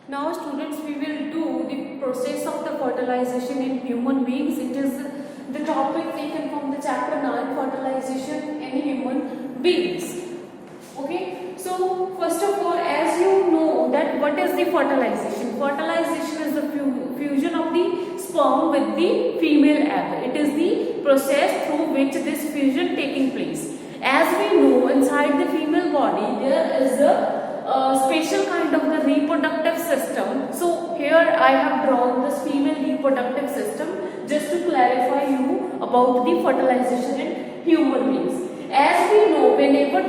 Now students, we will do the process of the fertilization in human beings. It is the topic taken from the chapter 9, fertilization in human beings. Okay, so first of all, as you know that what is the fertilization? Fertilization is the fusion of the sperm with the female egg. It is the process through which this fusion taking place. As we know, inside the female body there is a special kind of the reproductive system. So here I have drawn this female reproductive system just to clarify you about the fertilization in human beings. As we know, whenever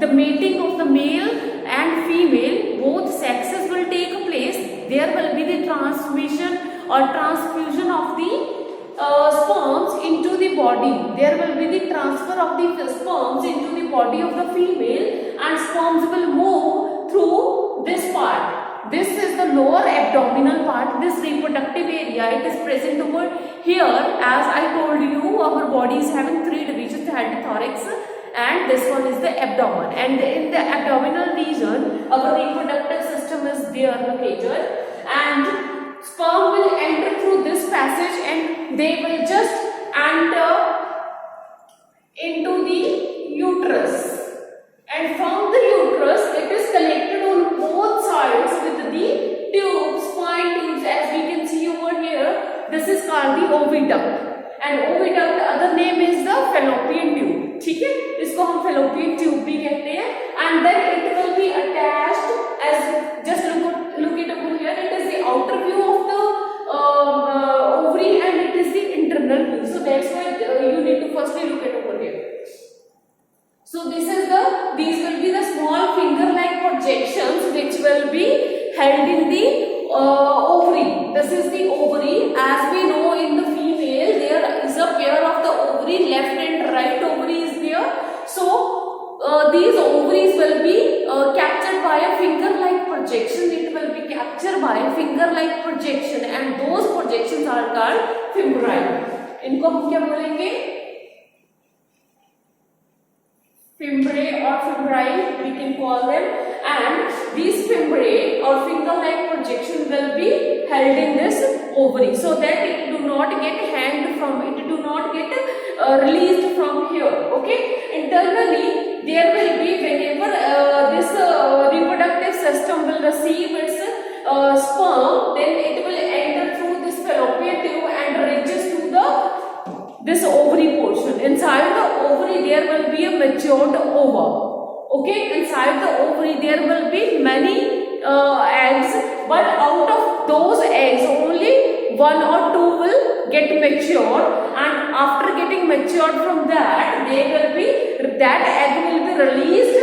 the mating of the male and female, both sexes will take place, there will be the transmission or transfusion of the sperms into the body. There will be the transfer of the sperms into the body of the female, and sperms will move through this part. This is the lower abdominal part, this reproductive area. It is present over here. As I told you, our body is having three divisions: head, thorax, and this one is the abdomen. And in the abdominal region, our reproductive system is there located, and sperm will enter through this passage and they will just enter into the uterus. And from the uterus, it is connected on both sides with the tubes, fine tubes, as we can see over here. This is called the oviduct. And oviduct, other name is the fallopian tube. ठीक है, इसको हम fallopian tube भी कहते हैं. And then it will be attached as, just look it over here. It is the outer view of the ovary and it is the internal view. So that's why you need to firstly look at over here. So these will be the small finger-like projections which will be held in the ovary. This is the ovary. As we know, in the female there is a pair of the ovary, left and right ovary is there. So these ovaries will be captured by a finger-like projection. It will be captured by a finger-like projection, and those projections are called fimbriae. इनको हम क्या बोलेंगे? Fimbriae or fimbriae, we can call them. And these fimbriae or finger-like projection will be held in this ovary, so that it do not get hanged from it, do not get released from here. Okay, internally there will be, whenever this reproductive system will receive its sperm, then it will enter through this fallopian tube and reaches to this ovary portion. Inside the ovary there will be a matured ova. Okay, inside the ovary there will be many eggs, but out of those eggs only one or two will get matured, and after getting matured from that, that egg will be released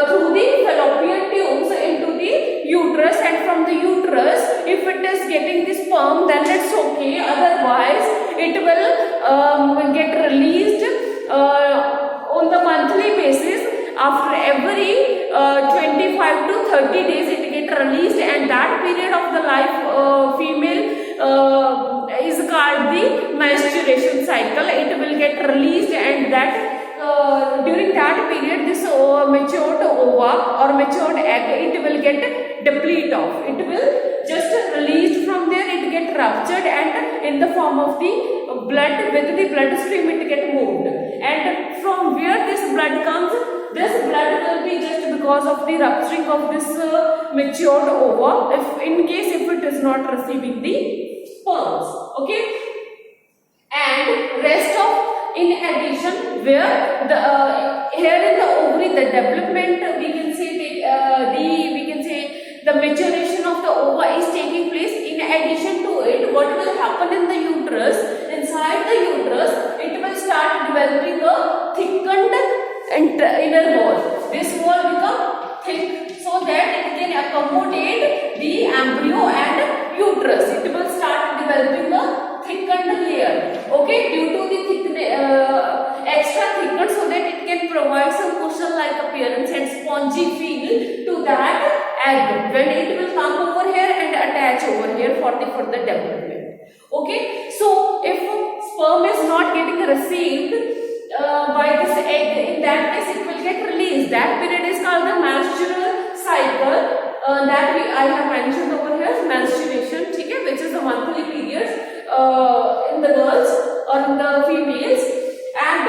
through the fallopian tubes into the uterus, and from the uterus, if it is getting the sperm, then it's okay. Otherwise it will get released on the monthly basis. After every 25 to 30 days it get released, and that period of the life female is called the menstruation cycle. It will get released, and that during that period this matured ova or matured egg, it will get deplete off. It will just released from there, it get ruptured, and in the form of the blood, with the bloodstream it get moved. And from where this blood comes, this blood will be just because of the rupturing of this matured ova, if in case if it is not receiving the sperms. Okay, and rest of, in addition, where the here in the ovary the development, we can say the maturation of the ova is taking place. In addition to it, what will happen in the uterus? Inside the uterus, it will start developing a thickened inner wall. This wall become thick so that it can accommodate the embryo and uterus. It will start developing a thickened layer. Okay, due to the extra thickened, so that it can provide some cushion-like appearance and spongy feel to that egg when it will come over here and attach over here for the further development. Okay, so if sperm is not getting received by this egg, in that case it will get released. That period is called the menstrual cycle. That we I have mentioned over here menstruation, ठीक है, which is the monthly periods in the girls or in the females. And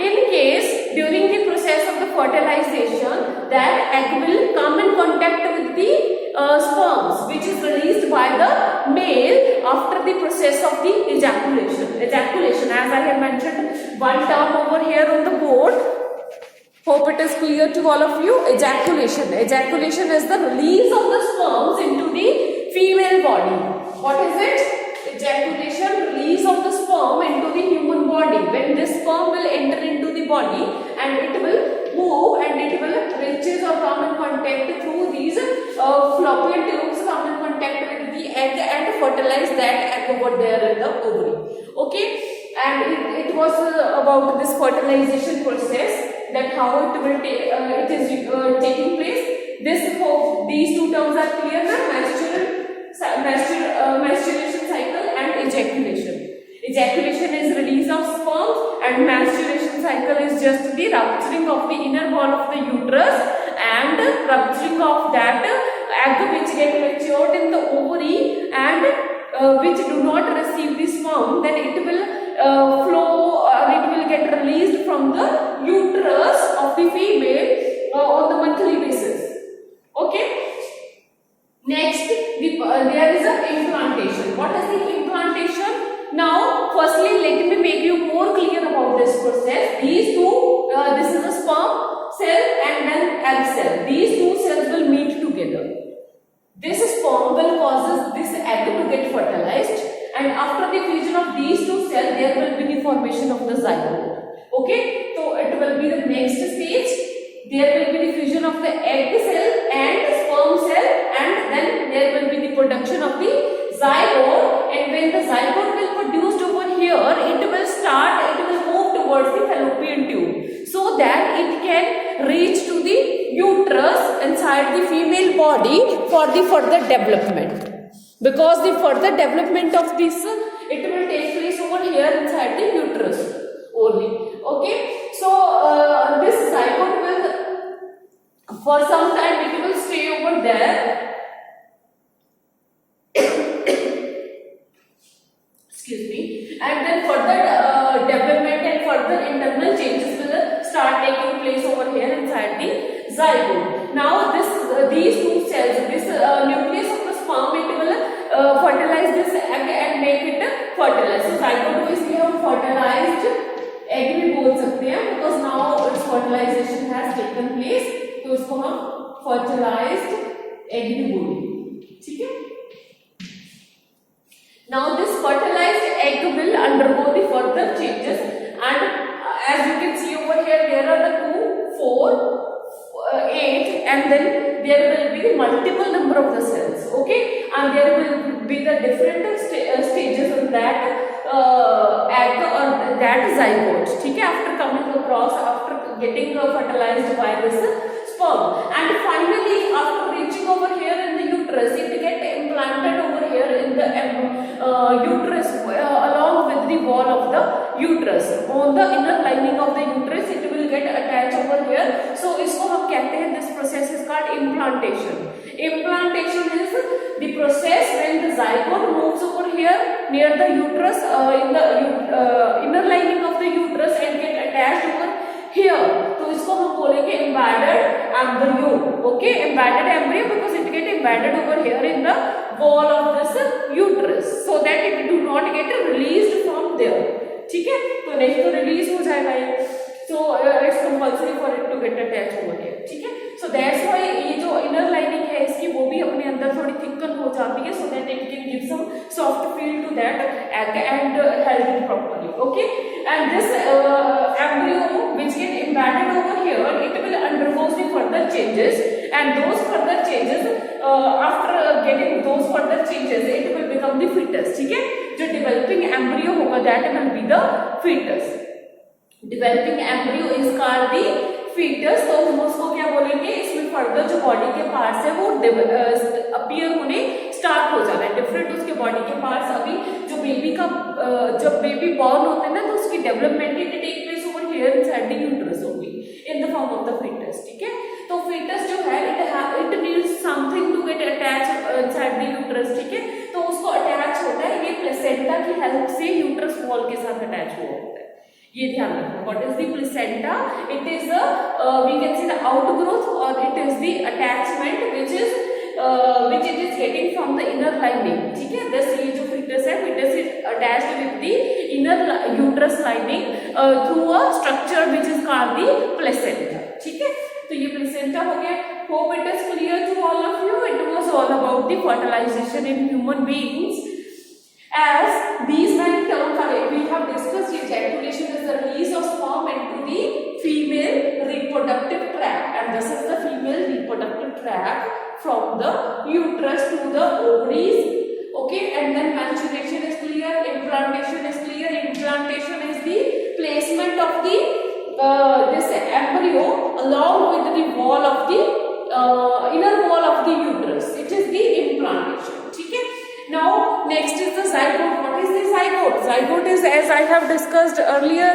in case during the process of the fertilization, that egg will come in contact with the sperms which is released by the male after the process of the ejaculation. Ejaculation, as I have mentioned one term over here on the board. Hope it is clear to all of you. Ejaculation. Ejaculation is the release of the sperms into the female body. What is it? Ejaculation, release of the sperm into the human body. When this sperm will enter into the body and it will move and it will reaches or come in contact through these fallopian tubes, come in contact with the egg and fertilize that egg over there in the ovary. Okay, and it was about this fertilization process, that how it will it is taking place. These two terms are clear now: menstruation cycle and ejaculation. Ejaculation is release of sperm and menstruation cycle is just the rupturing of the inner wall of the uterus and rupturing of that egg which get matured in the ovary and which do not receive the sperm, then it will flow or it will get released from the uterus of the female on the monthly basis. Okay. Next, there is a implantation. What is the implantation? Now, firstly, let me make you more clear about this process. These two, this is a sperm cell and then egg cell. These two cells will meet together. This sperm will causes this egg to get fertilized, and after the fusion of these two cells, there will be the formation of the zygote. Okay, so it will be the next stage. There will be the fusion of the egg cell and sperm cell, and then there will be the production of the zygote. And when the zygote will produced over here, it will move towards the fallopian tube, so that it can reach to the uterus inside the female body for the further development. Because the further development of this, it will take place over here inside the uterus only. Okay, so this zygote will, for some time, it will stay over there. Excuse me. And then further development and further internal changes will start taking place over here inside the zygote. Now, these two cells, this nucleus of the sperm, it will fertilize this egg and make it fertilized. So zygote को इसलिए हम fertilized egg भी बोल सकते हैं, because now its fertilization has taken place. तो इसको हम fertilized egg भी बोलेंगे. ठीक है? Now this fertilized egg will undergo the further changes, and as you can see over here, there are the 2, 4, 8, and then there will be the multiple number of the cells. Okay, and there will be the different stages of that egg or that zygote. ठीक है, after coming across, after getting fertilized by this sperm, and finally after reaching over here in the uterus, it get implanted over here in the uterus along with the wall of the uterus. On the inner lining of the uterus, it will get attached over here. So इसको हम कहते हैं, this process is called implantation. Implantation is the process when the zygote moves over here near the uterus in the inner lining of the uterus and get attached over here. तो इसको हम बोलेंगे embedded embryo. Okay, embedded embryo because it get embedded over here in the wall of this uterus, so that it do not get released from there. ठीक है, तो नहीं तो release हो जाएगा ये. So it's compulsory for it to get attached over here. ठीक है, so that's why ये जो inner lining है इसकी, वो भी अपने अंदर थोड़ी thicken हो जाती है, so that it can give some soft feel to that egg and hold it properly. Okay, and this embryo which get embedded over here, it will undergo the further changes, and those further changes, after getting those further changes, it will become the fetus. ठीक है, जो developing embryo होगा, that will be the fetus. Developing embryo is called the fetus. तो हम उसको क्या बोलेंगे, इसमें फर्दर जो बॉडी के पार्ट्स है वो अपीयर होने स्टार्ट हो जाना है. डिफरेंट उसके बॉडी के पार्ट्स, अभी जो बेबी का जब बेबी बॉर्न होते हैं ना, तो उसकी development it take place over here inside the uterus only in the form of the fetus. ठीक है, तो fetus जो है, it needs something to get attached inside the uterus, ठीक है, तो उसको अटैच होता है, ये प्लेसेंटा की हेल्प से यूट्रस वॉल के साथ अटैच हुआ होता है, ये ध्यान रखना. What is the placenta? It is we can say the outgrowth और it is the attachment which it is getting from the inner lining, ठीक है. Thus ये जो fetus है, fetus is attached with the inner uterus lining through a structure which is called the placenta, ठीक है. तो ये placenta हो गया. Hope it is clear to all of you. It was all about the fertilization in human beings. As these many terms are, we have discussed, ejaculation is the release of sperm into the female reproductive tract, and this is the female reproductive tract from the uterus to the ovaries. Okay, and then menstruation is clear, implantation is clear. Implantation is the placement of the this embryo along with the wall of the inner wall of the uterus. It is the implantation, ठीक है. Now next is the zygote. What is the zygote? Zygote is, as I have discussed earlier,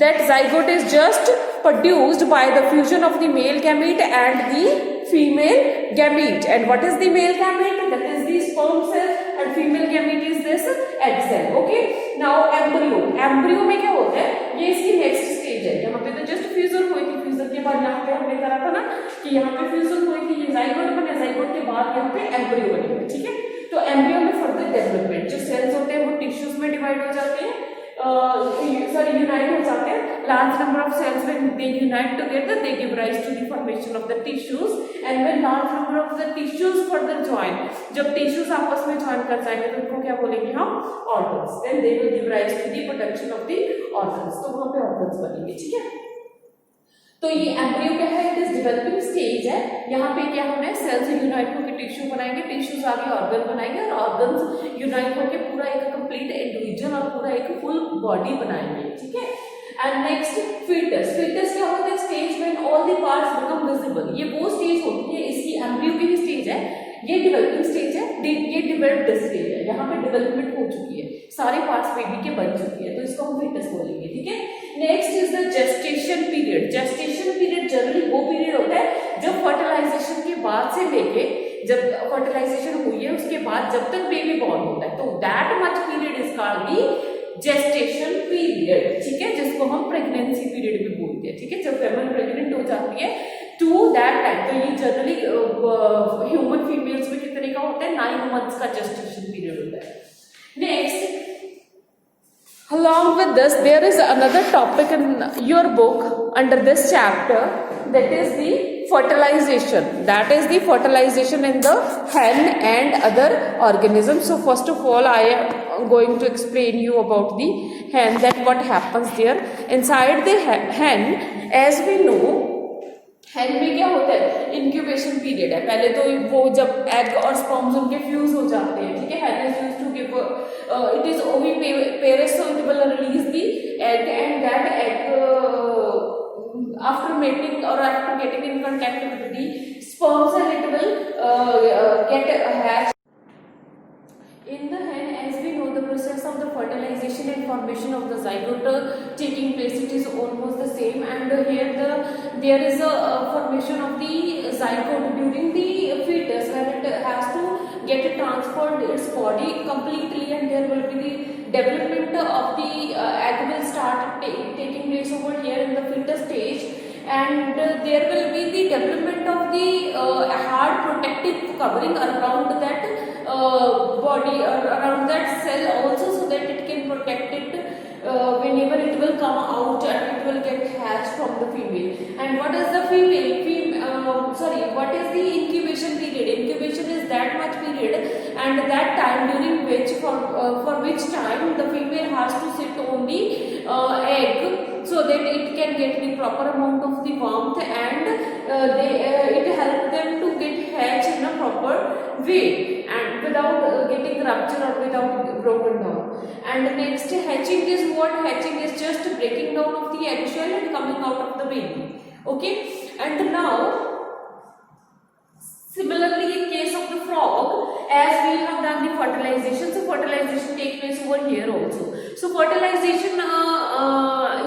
that zygote is just produced by the fusion of the male gamete and the female gamete. And what is the male gamete? That is the sperm cell, and female gamete is this egg cell. Okay, now embryo. Embryo में क्या होता है, ये इसकी next stage है. यहाँ पे तो जस्ट फ्यूजन हुई थी, फ्यूजन के बाद यहाँ पे हमने करा था ना कि यहाँ पे फ्यूजन हुई थी, ये जाइगोट बने, जाइगोट के बाद यहाँ पे एम्ब्रियो बने, ठीक है. तो एम्ब्रियो में फर्दर डेवलपमेंट, जो सेल्स होते हैं वो टिश्यूज में डिवाइड हो जाते हैं, यूनाइट हो जाते हैं. Large number of cells when they unite together they give rise to the formation of the tissues, and when large number of the tissues further join, जब टिश्यूज आपस में जॉइन कर जाएंगे तो उनको क्या बोलेंगे हम, organs. Then they will give rise to the production of the organs, तो वहां पे ऑर्गन्स बनेंगे, ठीक है. तो ये एम्ब्रियो क्या है, इट इज डेवलपिंग स्टेज है. यहाँ पे क्या होना है, सेल्स यूनाइट होकर टिश्यू बनाएंगे, टिश्यूज आगे ऑर्गन बनाएंगे, और ऑर्गन्स यूनाइट होकर पूरा एक कंप्लीट इंडिविजुअल और पूरा एक फुल बॉडी बनाएंगे, ठीक है. And next foetus. फीटस क्या होता है, stage when all the parts become visible. ये वो स्टेज होती है, इसकी एम्ब्रियो की ही स्टेज है, ये डेवलपिंग स्टेज है, ये डेवलप्ड स्टेज है. यहाँ पे डेवलपमेंट हो चुकी है, सारे पार्ट्स बेबी के बन चुकी है, तो इसको हम फीटस बोलेंगे, ठीक है. Next is the gestation period. Gestation period generally वो पीरियड होता है जब फर्टिलाइजेशन के बाद से लेके, जब फर्टिलाइजेशन हुई है उसके बाद जब तक बेबी बॉर्न होता है, तो that much period is called the gestation period, ठीक है, जिसको हम प्रेगनेंसी पीरियड भी बोलते हैं, ठीक है. जब फीमेल प्रेग्नेंट हो जाती है टू दैट टाइम, तो ये जनरली ह्यूमन फीमेल्स में कितने का होता है, 9 months का जेस्टेशन पीरियड होता है. Next, along with this, there is another topic in your book under this chapter, that is the fertilization. That is the fertilization in the hen and other organisms. So first of all, I am going to explain you about the hen, that what happens there inside the hen. As we know, hen में क्या होता है, incubation period है. पहले तो वो जब egg और स्पर्म्स उनके फ्यूज हो जाते हैं, ठीक है, hen is used to give it is oviparous, so it will release the egg, and that egg after mating or after getting in contact with the sperm cell, it will get hatched. In the hen, as we know, the process of the fertilization and formation of the zygote taking place, it is almost the same. And here there is a formation of the zygote during the fetus, when it has to get transferred its body completely, and there will be the development of the egg will start taking place over here in the fetus stage, and there will be the development of the hard protective covering around that body or around that cell also, so that it can protect it whenever it will come out and it will get hatched from the female. And what is the what is the incubation period? Incubation is that much period, and that time during which for which time the female has to sit on the egg, so that it can get the proper amount of the warmth, and it helps them to get hatched in a proper way and without getting rupture or without broken down. And next, hatching is what? Hatching is just breaking down of the eggshell and coming out of the baby. Okay, and now similarly in case of the frog, as we have done the fertilization, so fertilization takes place over here also. So fertilization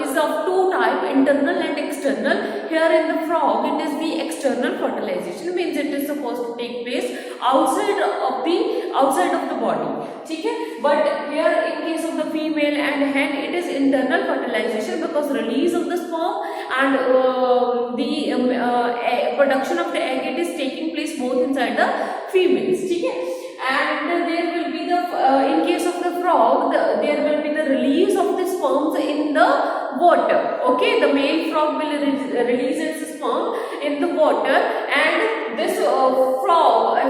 is of two types, internal and external. Here in the frog, it is the external fertilization, means it is supposed to take place outside of the body, ठीक है. But here in case of the female and hen, it is internal fertilization because release of the sperm and the production of the egg, it is taking place both inside the females, ठीक है. And there will be the in case of the frog, there will be the release of the sperms in the water. Okay, the male frog will release its sperm in the water, and this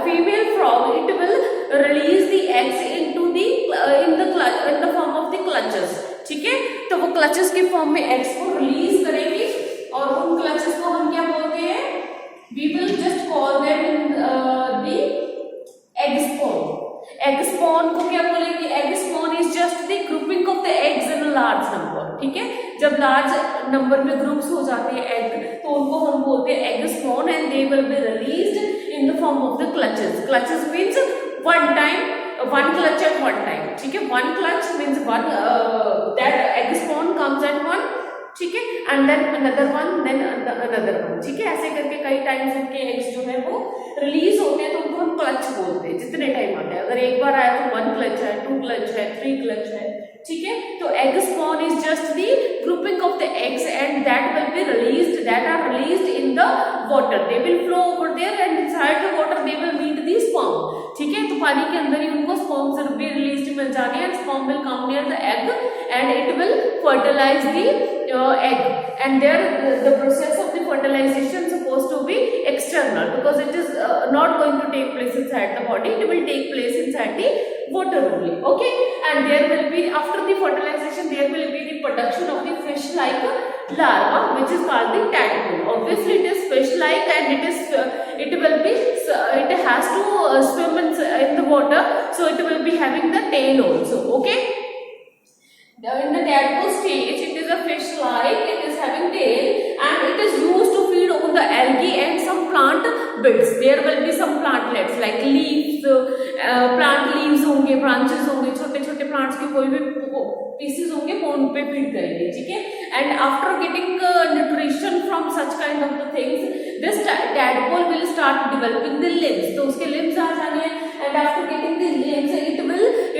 female frog, it will release the eggs into the in the form of the clutches. ठीक है, तो वो clutches के form में eggs को release करेगी और उन clutches को हम क्या बोलते हैं? We will just call them the egg spawn. Egg spawn को क्या बोलेंगे? Egg spawn is just the grouping of the eggs in a large number. ठीक है, जब large number में groups हो जाते हैं egg, तो उनको हम बोलते हैं egg spawn, and they will be released in the form of the clutches. Clutches means one time, one clutch at one time. ठीक है, one clutch means one that egg spawn comes at one. ठीक है, and then another one, then another one. ठीक है, ऐसे करके कई times इनके एग्स जो है वो रिलीज होते हैं, तो उनको हम क्लच बोलते हैं. जितने टाइम आते हैं, अगर एक बार आया तो 1 क्लच है, 2 क्लच है, 3 क्लच है. ठीक है, तो egg spawn is just the grouping of the eggs and that will be released, that are released in the water. They will flow over there and inside the water they will meet the sperm. ठीक है, तो पानी के अंदर ही उनको sperm से भी released मिल जाने, and sperm will come near the egg and it will fertilise the egg, and there the process of the fertilization supposed to be external because it is not going to take place inside the body, it will take place inside the water only. Okay, and there will be, after the fertilization, there will be the production of the fish like larva, which is called the tadpole. Obviously it is fish like, and it has to swim in the water, so it will be having the tail also. Okay, in the tadpole stage, it is a fish like, it is having tail, and it is used to feed on the algae and some plant bits. There will be some plantlets like leaves, plant leaves होंगे, branches होंगे, छोटे छोटे plants के कोई भी pieces होंगे, वो उन पे feed करेंगे. ठीक है, and after getting nutrition from such kind of the things, this tadpole will start developing the limbs. तो उसके limbs आ जाने हैं, and after getting the limbs,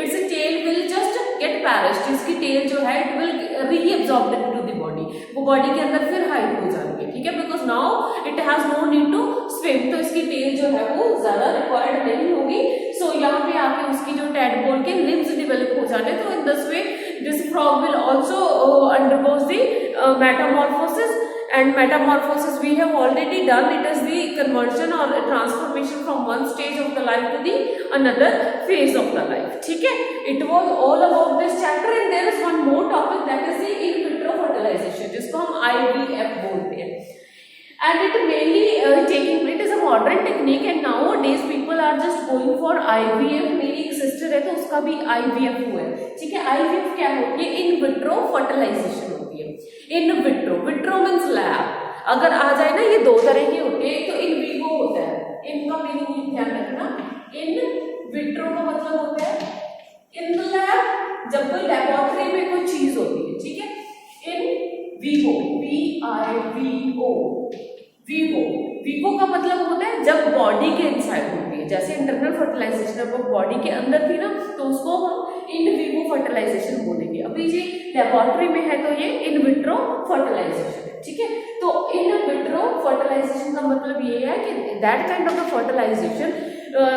its tail will just get perished. इसकी tail जो है, it will reabsorbed into the body. वो body के अंदर फिर hide हो जाएंगे. ठीक है, because now it has no need to swim, तो इसकी tail जो है वो ज़्यादा required नहीं होगी. So यहाँ पे आके उसकी जो tadpole के limbs develop हो जाने, तो in this way this frog will also undergoes the metamorphosis. And metamorphosis we have already done. It is the conversion or transformation from one stage of the life to the another phase of the life. ठीक है, it was all about this chapter, and there is one more topic, that is the in vitro fertilization, जिसको हम IVF बोलते हैं. And it mainly it is a modern technique, and nowadays people are just going for IVF. मेरी एक sister है, तो उसका भी IVF हुआ है. ठीक है, IVF क्या होती है? इन विट्रो फर्टिलाइजेशन होती है. In vitro means lab. अगर आ जाए ना, ये दो तरह के होते हैं. तो इन विवो होता है, इनका मीनिंग ध्यान रखना. इन विट्रो का मतलब होता है इन द लैब, जब कोई लेबोरेटरी में कोई चीज होती है. ठीक है, इन विवो, VIVO, विवो का मतलब होता है जब बॉडी के इनसाइड होती है. जैसे इंटरनल फर्टिलाइजेशन अब बॉडी के अंदर थी ना, तो उसको हम इन विवो फर्टिलाइजेशन बोलेंगे. अभी ये लेबोरेटरी में है, तो ये इन विट्रो फर्टिलाइजेशन है. ठीक है, तो इन विट्रो फर्टिलाइजेशन का मतलब ये है कि that kind of the fertilisation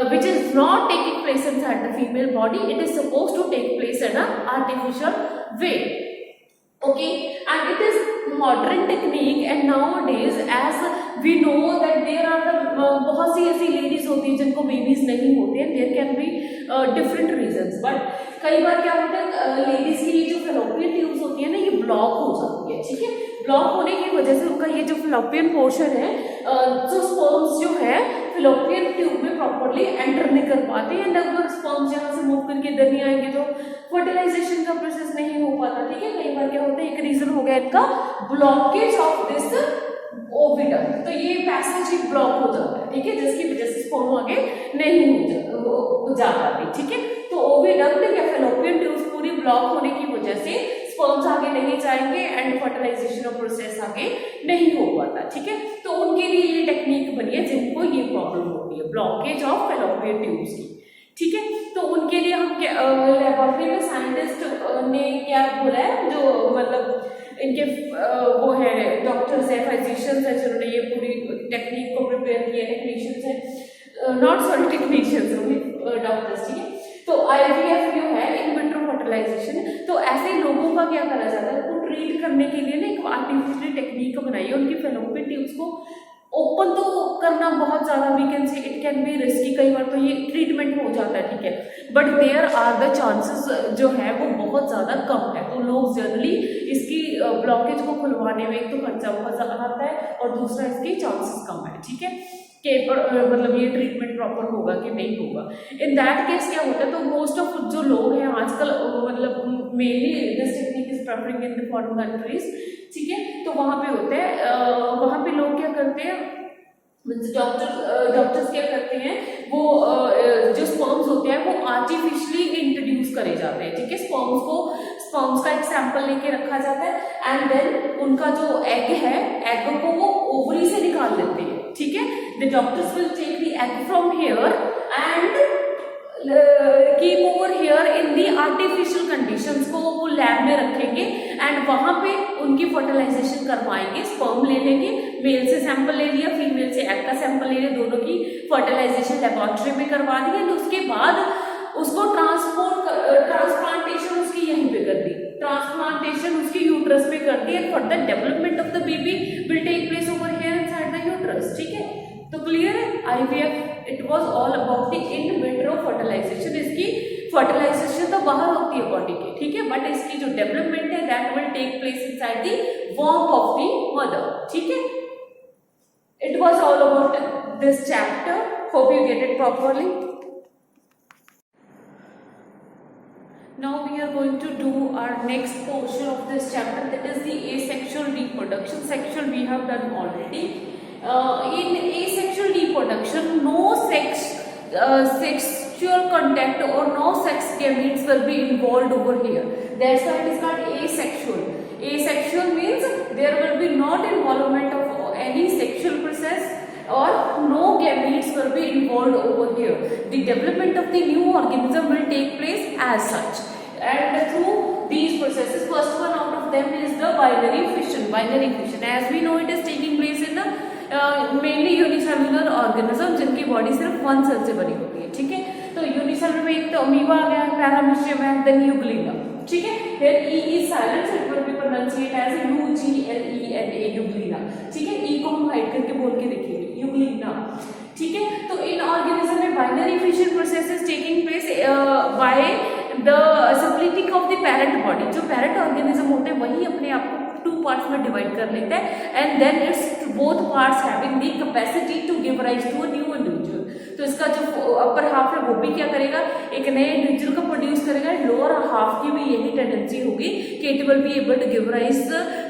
which is not taking place inside the female body, it is supposed to take place in an artificial way. Okay, and it is modern technique, and nowadays as we know that there are the बहुत सी ऐसी ladies होती हैं जिनको babies नहीं होते हैं. There can be different reasons, but कई बार क्या होता है, लेडीज की जो फेलोपियन ट्यूब्स होती है ना, ये ब्लॉक हो जाती है. ठीक है, ब्लॉक होने की वजह से उनका ये जो फेलोपियन पोर्शन है, जो स्पर्म्स जो है फेलोपियन ट्यूब में प्रॉपरली एंटर नहीं कर पाते, एंड अगर स्पर्म्स यहाँ से मूव करके इधर नहीं आएंगे तो फर्टिलाइजेशन का प्रोसेस नहीं हो पाता. ठीक है, कई बार क्या होता है, एक रीजन हो गया इनका ब्लॉकेज ऑफ दिस ओविडक्ट, तो ये पैसेज ही ब्लॉक हो जाता है. ठीक है, जिसकी वजह से स्पर्म आगे नहीं जा पाती. ठीक है, तो ओविडक्ट या फेलोपियन ट्यूब्स पूरी ब्लॉक होने की वजह से स्पर्म्स आगे नहीं जाएंगे एंड फर्टिलाइजेशन ऑफ प्रोसेस आगे नहीं हो पाता. ठीक है, तो उनके लिए ये टेक्निक बनी है जिनको ये प्रॉब्लम होती है, blockage of fallopian fallopian tubes की, ठीक है। तो उनके लिए हम लेबोरेटरी में साइंटिस्ट ने क्या बोला है, जो मतलब इनके वो है डॉक्टर्स है, फिजिशियंस है, जिन्होंने ये पूरी टेक्निक को प्रिपेयर किया, टेक्नीशियंस है, नॉट सॉरी टेक्नीशियंस, डॉक्टर्स, ठीक है। तो IVF जो है इन विट्रो फर्टिलाइजेशन, तो ऐसे लोगों का क्या करा जाता है, उनको ट्रीट करने के लिए ना एक आर्टिफिशियल टेक्निक बनाई है। उनकी फैलोपियन ट्यूब्स को ओपन तो करना बहुत ज़्यादा, we can say it can be risky, कई बार तो ये ट्रीटमेंट हो जाता है, ठीक है, but there are the chances जो है वो बहुत ज़्यादा कम है। तो लोग जनरली इसकी ब्लॉकेज को खुलवाने में एक तो खर्चा बहुत ज़्यादा आता है और दूसरा इसकी चांसेस कम है, ठीक है, कि मतलब ये ट्रीटमेंट प्रॉपर होगा कि नहीं होगा। इन दैट केस क्या होता है, तो मोस्ट ऑफ जो लोग हैं आजकल मतलब mainly this technique is preferring in the foreign countries, ठीक है। तो वहाँ पे होते हैं, वहाँ पे लोग क्या करते हैं, डॉक्टर्स क्या करते हैं, वो जो स्पर्म्स होते हैं वो आर्टिफिशियली इंट्रोड्यूस करे जाते हैं, ठीक है। स्पर्म्स का एक सैंपल लेके रखा जाता है एंड देन उनका जो एग है, एग को वो ओवरी से निकाल लेते हैं, ठीक है। The doctors will take the egg from here and keep over here in the artificial conditions, को वो लैब में रखेंगे एंड वहां पे उनकी फर्टिलाइजेशन करवाएंगे। स्पर्म ले लेंगे, मेल से सैंपल ले लिया, फीमेल से एग का सैंपल ले लिया, दोनों की फर्टिलाइजेशन लेबोरेटरी में करवा दी एंड उसके बाद उसको ट्रांसप्लांटेशन उसकी यहीं पे कर दी, ट्रांसप्लांटेशन उसकी यूट्रस में कर दी and further development of the baby will take place over here inside the uterus, ठीक है। तो क्लियर है, IVF it was all about the in vitro fertilization. इसकी फर्टिलाइजेशन तो बाहर होती है बॉडी के, ठीक है, बट इसकी जो डेवलपमेंट है that will take place inside the womb of the mother, ठीक है। It was all about this chapter, hope you get it properly. Now we are going to do our next portion of this chapter, that is the asexual reproduction. Sexual we have done already. In asexual reproduction, no sexual contact or no sex gametes will be involved over here. That's why it is called asexual. Asexual means there will be not involvement of any sexual process or no gametes will be involved over here. The development of the new organism will take place as such, and through these processes, first one out of them is the binary fission. Binary fission, as we know, it is taking place in the mainly unicellular organism, जिनकी body सिर्फ one cell से बनी होती है, ठीक है। तो unicellular में एक तो अमीबा आ गया, पैरामीशियम है, देन यूग्लिना, ठीक है। Here E is silent, so it will be pronunciated as UGLENA, Euglena, ठीक है। E को हम हाइड करके बोल के देखेंगे, यूग्लिना, ठीक है। तो इन ऑर्गेनिज्म में binary fission process is taking place by the splitting of the parent body. जो पेरेंट ऑर्गेनिज्म होते हैं वही अपने आप को टू पार्ट्स में डिवाइड कर लेता है and then it's both parts having the capacity to give rise to a new individual. तो इसका जो अपर हाफ है वो भी क्या करेगा, एक नए इंडिविजुअल को प्रोड्यूस करेगा, लोअर हाफ की भी यही टेंडेंसी होगी कि it will be able to give rise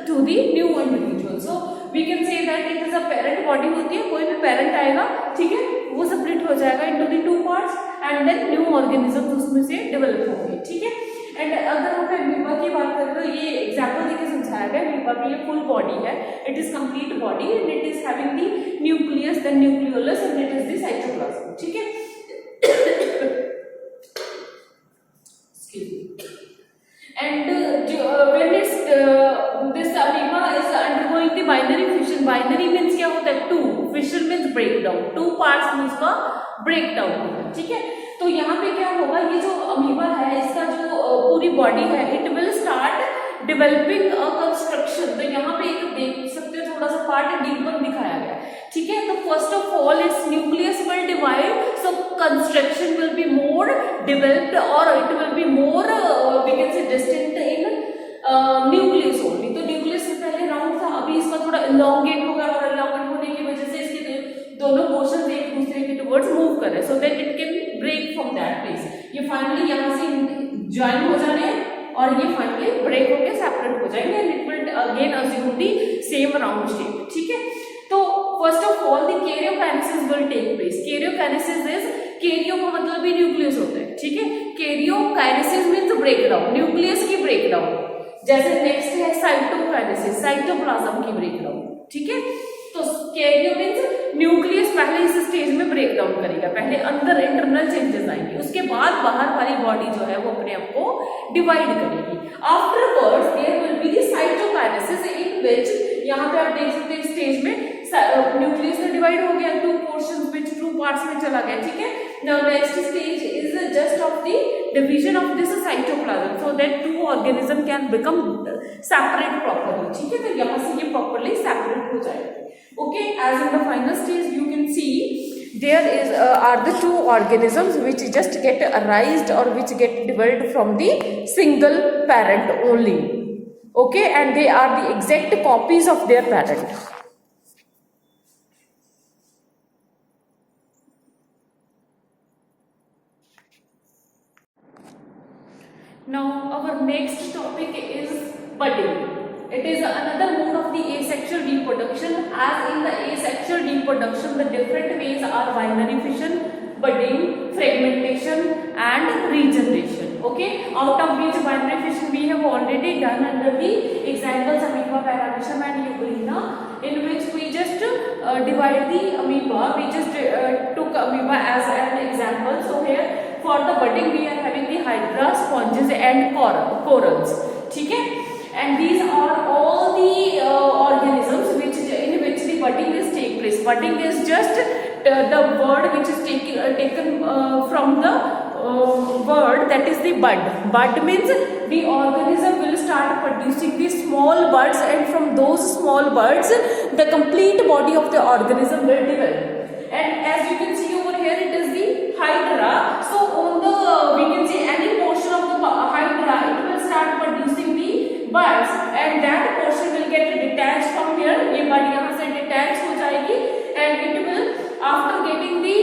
to the new individual. So we can say that it is a parent body होती है, कोई भी पेरेंट आएगा, ठीक है, वो स्प्लिट हो जाएगा into the two parts and then new organism उसमें से डेवलप होंगे, ठीक है। एंड अगर हम अमीबा की बात करें तो ये एग्जाम्पल देके समझाया गया, अमीबा की ये फुल बॉडी है, it is complete body and it is having the nucleus, then nucleolus and it is the cytoplasm, ठीक है। And when it's this amoeba is undergoing the binary fission. Binary means क्या होता है, two. Fission means breakdown. Two parts means का breakdown होगा, ठीक है। तो यहाँ पे क्या होगा, ये जो अमीबा है इसका जो पूरी बॉडी है, it will start developing a construction. तो यहाँ पे एक देख सकते हो थोड़ा सा पार्ट D1 दिखाया गया, ठीक है। तो first of all it's nucleus will divide, so construction will be more developed और it will be more we can say distinct in nucleus only. तो न्यूक्लियस से पहले राउंड था, अभी इसका थोड़ा इलॉन्गेट होगा और इलॉन्गेट होने की वजह से इसके दोनों पोर्शन एक दूसरे के टुवर्ड्स मूव कर रहे हैं, so that it can break from that place. ये फाइनली यहाँ से ज्वाइन हो जाने और ये फाइनली ब्रेक होकर सेपरेट हो जाएंगे and it will again assume the same round shape, ठीक है। तो first of all the karyokinesis will take place. Karyokinesis is, karyo का मतलब भी न्यूक्लियस होता है, ठीक है। कैरियोकाइनेसिस मींस ब्रेकडाउन, न्यूक्लियस की ब्रेकडाउन। जैसे नेक्स्ट है साइटोकाइनेसिस, साइटोप्लाज्म की ब्रेकडाउन, ठीक है। तो कैरियो मीन्स न्यूक्लियस पहले इस स्टेज में ब्रेक डाउन करेगा, पहले अंदर इंटरनल चेंजेस आएंगे, उसके बाद बाहर वाली बॉडी जो है वो अपने आप को डिवाइड करेगी। Afterwards there will be the cytokinesis in which, यहाँ पे आप देख सकते हैं स्टेज में न्यूक्लियस में डिवाइड हो गया, two portions which two parts में चला गया, ठीक है। Now next stage is just of the division of this cytoplasm so that two organism can become separate properly, ठीक है। तो यहाँ से ये प्रॉपर्ली सेपरेट हो जाएगी। Okay, as in the final stage you can see there is are the two organisms which just get arised or which get developed from the single parent only, okay, and they are the exact copies of their parent. Now our next topic is budding. It is another mode of the asexual reproduction. As in the asexual reproduction, the different ways are binary fission, budding, fragmentation, and regeneration. Okay, out of which binary fission we have already done under the examples amoeba, paramecium, and euglena, in which we just divide the amoeba. We just took amoeba as an example. So here for the budding we are having the hydra, sponges, and corals. ठीक है. And these are all the organisms which in which the budding is take place. Budding is just the word which is taken from the word that is the bud. Bud means the organism will start producing the small buds, and from those small buds the complete body of the organism will develop. And as you can see over here, it is the hydra. So on the we can say any portion of the hydra, it will start producing the buds, and that portion will get detached from here. ये bud यहाँ से detach हो जाएगी, and it will, after getting the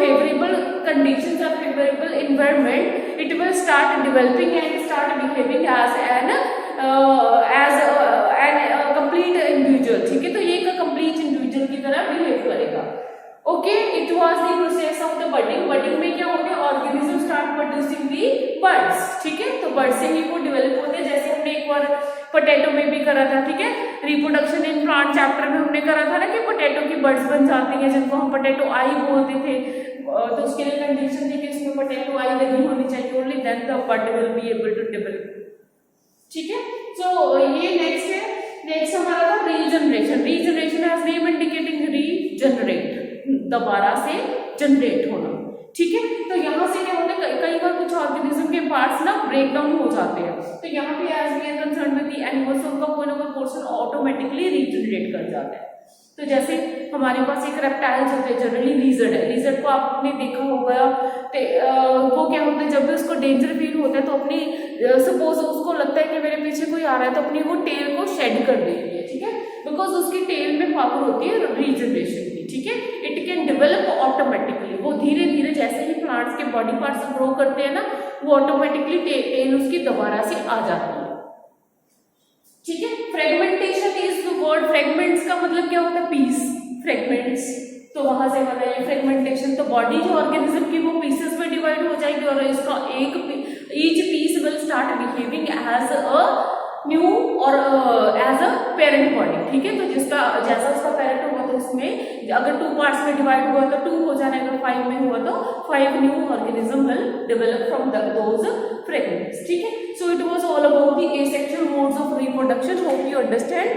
favorable conditions or favorable environment, it will start developing and start behaving as an complete individual, ठीक है। तो ये एक complete individual की तरह behave करेगा। Okay, it was the process of the budding. Budding में क्या हो गया, organism start producing the buds, ठीक है। तो buds से ही वो develop होते हैं, जैसे हमने एक बार पोटैटो में भी करा था, ठीक है। रिप्रोडक्शन इन प्लांट चैप्टर में हमने करा था ना कि पोटैटो की बड्स बन जाती हैं, जिनको हम पोटैटो आई बोलते थे। तो उसके लिए कंडीशन थी कि इसमें पोटैटो आई लगी होनी चाहिए, only then the bud will be able to develop, ठीक है। सो ये नेक्स्ट है। नेक्स्ट हमारा था regeneration. Regeneration has name indicating regenerate, दोबारा से जनरेट होना, ठीक है। तो यहाँ से क्या होता है, कई बार कुछ ऑर्गेनिज्म के पार्ट्स ना ब्रेक डाउन हो जाते हैं, तो यहाँ पे as we are concern with the animals, उनका कोई ना कोई पोर्शन ऑटोमेटिकली रीजनरेट कर जाता है। तो जैसे हमारे पास एक रेप्टाइल्स होते हैं, जनरली लिजर्ड है। लिजर्ड को आपने देखा होगा, वो क्या होता है, जब भी उसको डेंजर फील होता है तो अपनी सपोज उसको लगता है कि मेरे पीछे कोई आ रहा है, तो अपनी वो टेल को शेड कर देती है, ठीक है, बिकॉज उसकी टेल में पावर होती है रीजनरेशन की, ठीक है। इट कैन डेवलप ऑटोमेटिकली, वो धीरे धीरे जैसे ही प्लांट्स के बॉडी पार्ट्स ग्रो करते हैं ना, वो ऑटोमेटिकली टेल उसकी दोबारा से आ जाती है, ठीक है। Fragmentation is the word, fragments का मतलब क्या होता है, पीस, फ्रेगमेंट्स, तो वहां से बना ये फ्रेगमेंटेशन। तो बॉडी जो ऑर्गेनिज्म की वो पीसेस में डिवाइड हो जाएगी, और इसका each piece will start behaving as a new और एज अ पेरेंट बॉडी, ठीक है। तो जिसका जैसा उसका पेरेंट होगा, तो उसमें अगर 2 पार्ट्स में डिवाइड हुआ तो 2 हो जाना, अगर 5 में हुआ तो 5 new organism will develop from those fragments, ठीक है। So it was all about the asexual modes of reproduction. Hope you understand.